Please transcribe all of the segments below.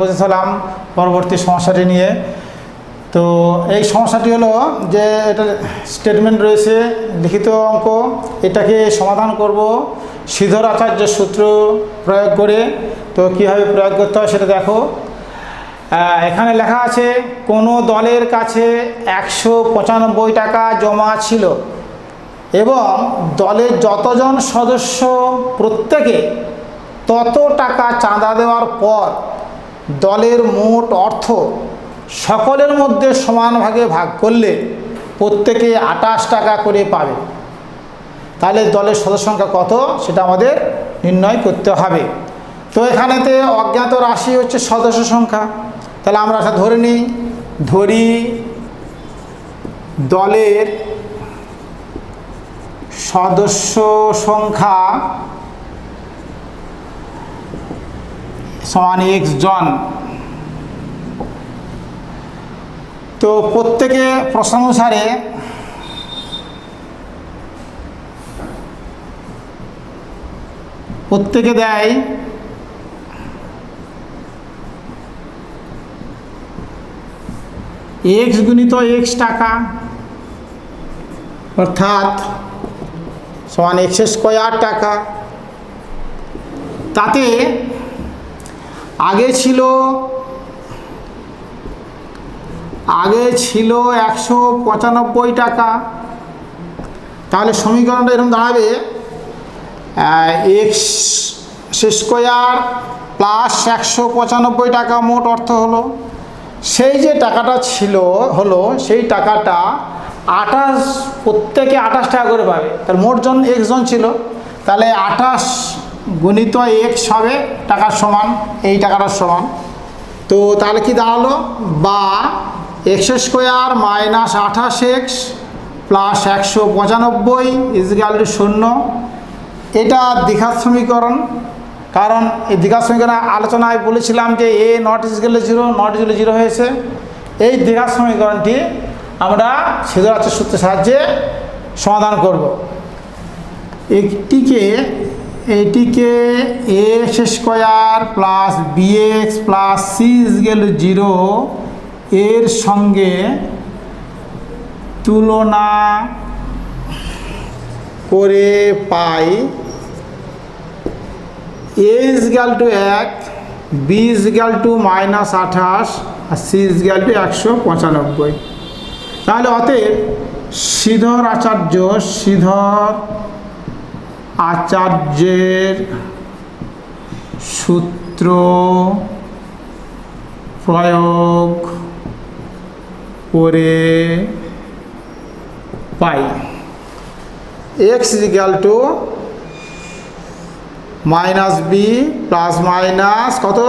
উপস্থিত হলাম পরবর্তী সমস্যাটি নিয়ে। তো এই সমস্যাটি হলো যে এটা স্টেটমেন্ট রয়েছে, লিখিত অঙ্ক, এটাকে সমাধান করব শ্রীধর আচার্যের সূত্র প্রয়োগ করে। তো কীভাবে প্রয়োগ করতে হয় সেটা দেখো। এখানে লেখা আছে কোনো দলের কাছে 195 টাকা জমা ছিল এবং দলের যতজন সদস্য প্রত্যেকে তত টাকা চাঁদা দেওয়ার পর দলের মোট অর্থ সকলের মধ্যে সমান ভাগে ভাগ করলে প্রত্যেকে 28 টাকা করে পাবে। তাহলে দলের সদস্য সংখ্যা কত সেটা আমাদের নির্ণয় করতে হবে। তো এখানেতে অজ্ঞাত রাশি হচ্ছে সদস্য সংখ্যা। তাহলে আমরা ধরে নিই, দলের সদস্য সংখ্যা সমান x জন। তো প্রত্যেকে প্রশ্নানুসারে প্রত্যেকে দেয় x গুণিত x টাকা, অর্থাৎ সমান x স্কোয়ার টাকা। তাতে আগে ছিল 195 টাকা। তাহলে সমীকরণটা এরকম দাঁড়াবে x স্কোয়ার প্লাস 195 টাকা মোট অর্থ হলো। সেই যে টাকাটা হলো সেই টাকাটা 28, প্রত্যেকে 28 টাকা করে পাবে। তার মোট জন x জন ছিল, তাহলে 28 গুণিত x হবে টাকার সমান, এই টাকাটার সমান। তো তাহলে কি দাঁড়ালো, বা x square minus 28x plus 195 equal to 0। এটা দ্বিঘাত সমীকরণ। কারণ এই দ্বিঘাত সমীকরণ আলোচনায় বলেছিলাম যে a not equal to 0, not equal to 0 হয়েছে। এই দ্বিঘাত সমীকরণটি আমরা শ্রীধর আচার্যের সূত্রের সাহায্যে সমাধান করব। এইটিকে x square plus bx plus c equal to 0 এর সঙ্গে তুলনা করে পাই a equal to 1, b equal to -28 আর c ইজগাল টু 195। তাহলে অতএব শ্রীধর আচার্যের সূত্র প্রয়োগ করে পাই x equal to minus b plus minus কত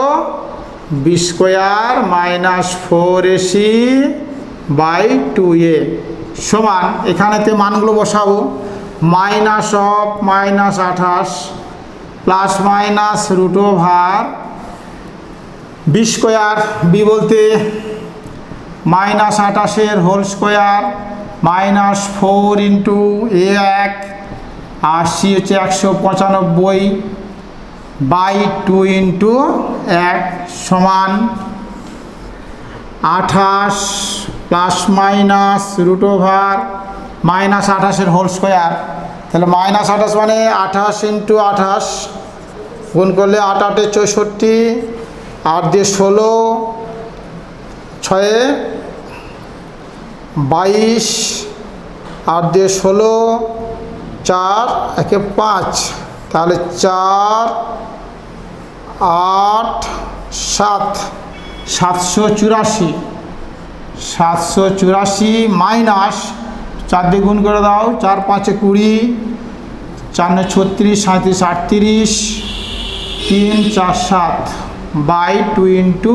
b square minus 4ac by 2a সমান, এখানেতে মানগুলো বসাবো, minus of -28 plus minus root over b square, b বলতে -28 whole square minus 4 into a1 আর c হচ্ছে 195 বাই 2 ইন্টু 1 সমান 28 plus minus root over -28 whole square. তাহলে -28 মানে 28 ইন্টু 28 গুণ করলে 8 8 64, 8 দিয়ে 16, 6 22, 8 দিয়ে 16, 4 একে 5, তাহলে 4 8 7 784 মাইনাস 4 দিয়ে গুণ করে দাও, 4 5 20, 4 9 36, 37 38, 3 4 7 বাই 2 ইন্টু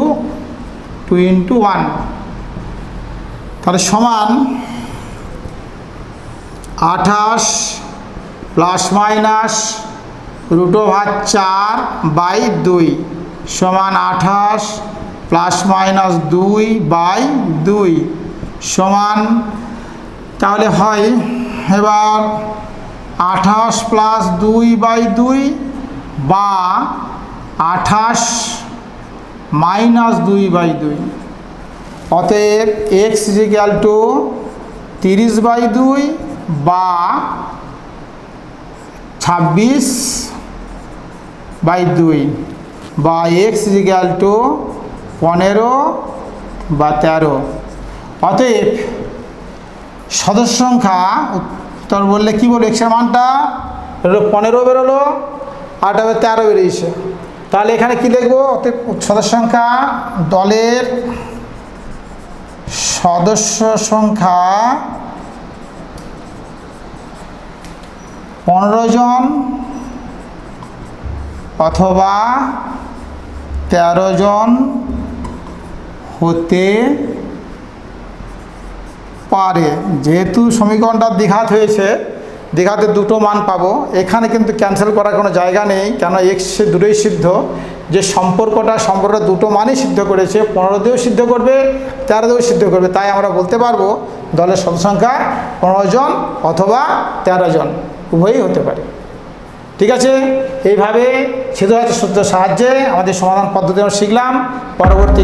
1। তাহলে সমান 28 plus minus root over 4 by 2 সমান 28 প্লাস মাইনাস 2 বাই 2 সমান, তাহলে হয় এবার 28 প্লাস 2 বাই 2 বা 28 -2/2। অতএব x = 30/2 বা 26/2 বা x = 15/13। অতএব সদস্য সংখ্যা উত্তর বললে কি বলবো, x এর মানটা 15 বেরোলো আর 13 বেরিয়েছে। তাহলে এখানে কি লিখবো, অতএব সদস্য সংখ্যা দলের সদস্য সংখ্যা 15 জন অথবা 13 জন হতে পারে। যেহেতু সমীকরণটা দ্বিঘাত হয়েছে, দ্বিঘাতে দুটো মান পাবো, এখানে কিন্তু ক্যান্সেল করার কোনো জায়গা নেই, কেন এক্স দুটোই সিদ্ধ। যে সম্পর্কটা দুটো মানই সিদ্ধ করেছে, 15 দিয়েও সিদ্ধ করবে, 13 দিয়েও সিদ্ধ করবে। তাই আমরা বলতে পারবো দলের সদস্য সংখ্যা 15 জন অথবা 13 জন উভয়ই হতে পারে। ঠিক আছে, এইভাবে সিদ্ধ সূত্রের সাহায্যে আমাদের সমাধান পদ্ধতি আমরা শিখলাম। পরবর্তী